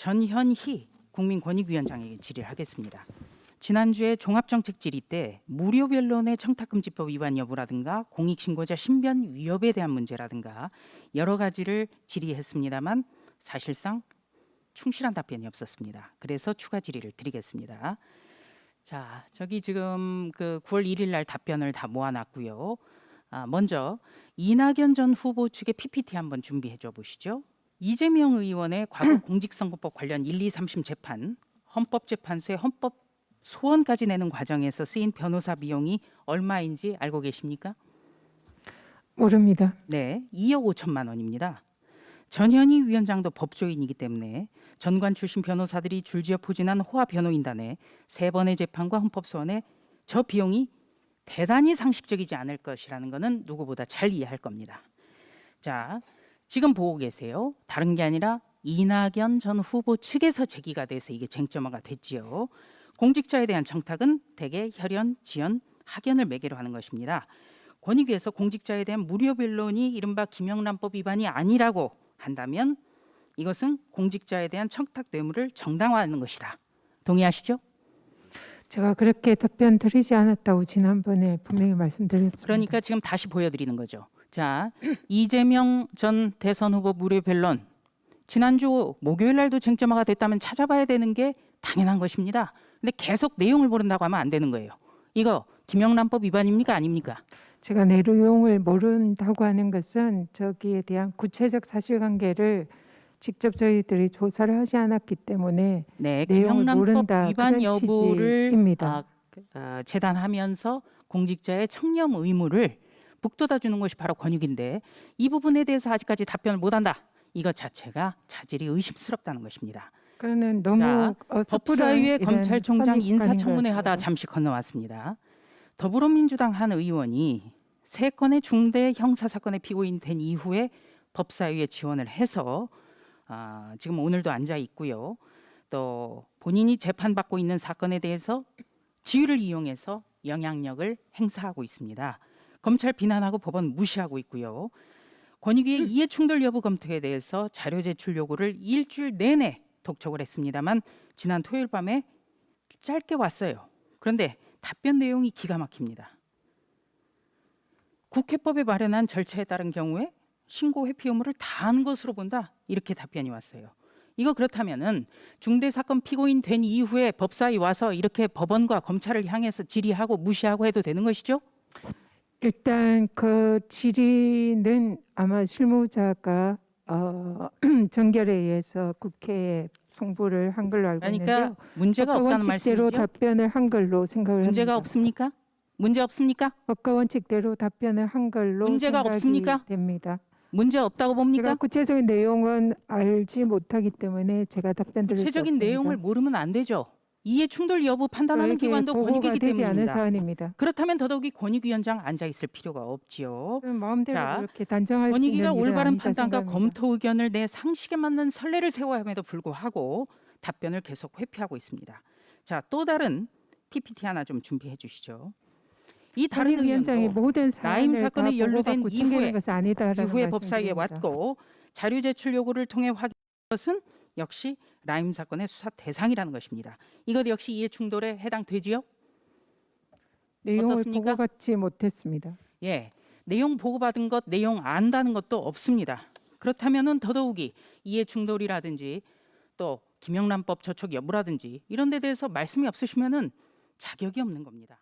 전현희 국민권익위원장에게 질의를 하겠습니다. 지난주에 종합정책 질의 때 무료 변론의 청탁금지법 위반 여부라든가 공익신고자 신변 위협에 대한 문제라든가 여러 가지를 질의했습니다만 사실상 충실한 답변이 없었습니다. 그래서 추가 질의를 드리겠습니다. 자, 저기 지금 그 9월 1일 날 답변을 다 모아놨고요. 먼저 이낙연 전 후보 측의 PPT 한번 준비해 줘 보시죠. 이재명 의원의 과거 공직선거법 관련 1, 2, 3심 재판, 헌법재판소의 헌법 소원까지 내는 과정에서 쓰인 변호사 비용이 얼마인지 알고 계십니까? 모릅니다. 네, 2억 5천만 원입니다. 전현희 위원장도 법조인이기 때문에 전관 출신 변호사들이 줄지어 포진한 호화 변호인단의 3번의 재판과 헌법소원에 저 비용이 대단히 상식적이지 않을 것이라는 것은 누구보다 잘 이해할 겁니다. 자, 지금 보고 계세요. 다른 게 아니라 이낙연 전 후보 측에서 제기가 돼서 이게 쟁점화가 됐지요. 공직자에 대한 청탁은 대개 혈연, 지연, 학연을 매개로 하는 것입니다. 권익위에서 공직자에 대한 무료 변론이 이른바 김영란법 위반이 아니라고 한다면 이것은 공직자에 대한 청탁 뇌물을 정당화하는 것이다. 동의하시죠? 제가 그렇게 답변 드리지 않았다고 지난번에 분명히 말씀드렸습니다. 그러니까 지금 다시 보여드리는 거죠. 자, 이재명 전 대선 후보 무료 변론 지난주 목요일 날도 쟁점화가 됐다면 찾아봐야 되는 게 당연한 것입니다. 근데 계속 내용을 모른다고 하면 안 되는 거예요. 이거 김영란법 위반입니까 아닙니까? 제가 내용을 모른다고 하는 것은 저기에 대한 구체적 사실관계를 직접 저희들이 조사를 하지 않았기 때문에 네, 내용을 김영란법 모른다 위반 그런 여부를 취지입니다. 재단하면서 공직자의 청렴 의무를 북돋아 주는 것이 바로 권익인데 이 부분에 대해서 아직까지 답변을 못한다. 이것 자체가 자질이 의심스럽다는 것입니다. 그는 너무 자, 법사위의 이런 검찰총장 선입관인 인사청문회 것 하다 같습니다. 잠시 건너왔습니다. 더불어민주당 한 의원이 3건의 중대 형사사건의 피고인 된 이후에 법사위에 지원을 해서 지금 오늘도 앉아 있고요. 또 본인이 재판받고 있는 사건에 대해서 지위를 이용해서 영향력을 행사하고 있습니다. 검찰 비난하고 법원 무시하고 있고요. 권익위의 이해충돌 여부 검토에 대해서 자료 제출 요구를 일주일 내내 독촉을 했습니다만 지난 토요일 밤에 짧게 왔어요. 그런데 답변 내용이 기가 막힙니다. 국회법에 마련한 절차에 따른 경우에 신고 회피 의무를 다한 것으로 본다. 이렇게 답변이 왔어요. 이거 그렇다면은 중대 사건 피고인 된 이후에 법사위 와서 이렇게 법원과 검찰을 향해서 질의하고 무시하고 해도 되는 것이죠? 일단 그 질의는 아마 실무자가 정결에 의해서 국회에 송부를 한 걸로 알고 그러니까 있는데요. 문제가 법과 없다는 원칙대로 말씀이죠? 답변을 한 걸로 생각을 문제가 합니다. 없습니까? 문제 없습니까? 법과 원칙대로 답변을 한 걸로 문제가 생각이 없습니까? 됩니다. 문제 없다고 제가 봅니까? 구체적인 내용은 알지 못하기 때문에 제가 답변 드릴 수 구체적인 없습니다. 내용을 모르면 안 되죠. 이해 충돌 여부 판단하는 저에게 기관도 보고가 권익이기 되지 않은 때문입니다. 사안입니다. 그렇다면 더더욱이 권익위원장 앉아 있을 필요가 없지요. 그럼 마음대로 자, 그렇게 단정할 수 권익위가 있는 일은 올바른 아니다 판단과 생각합니다. 검토 의견을 내 상식에 맞는 선례를 세워야 함에도 불구하고 답변을 계속 회피하고 있습니다. 자, 또 다른 PPT 하나 좀 준비해 주시죠. 이 다른 위원장이 의원도 모든 라임 사안을 다 사건에 연루된 보고받고 챙기는 이후에 것은 아니다라는 이후에 법사위에 말씀드립니다. 왔고 자료 제출 요구를 통해 확인한 것은 역시 라임 사건의 수사 대상이라는 것입니다. 이것 역시 이해 충돌에 해당되지요? 내용을 어떻습니까? 보고받지 못했습니다. 예, 내용 보고받은 것, 내용 안다는 것도 없습니다. 그렇다면은 더더욱이 이해 충돌이라든지 또 김영란법 저촉 여부라든지 이런 데 대해서 말씀이 없으시면은 자격이 없는 겁니다.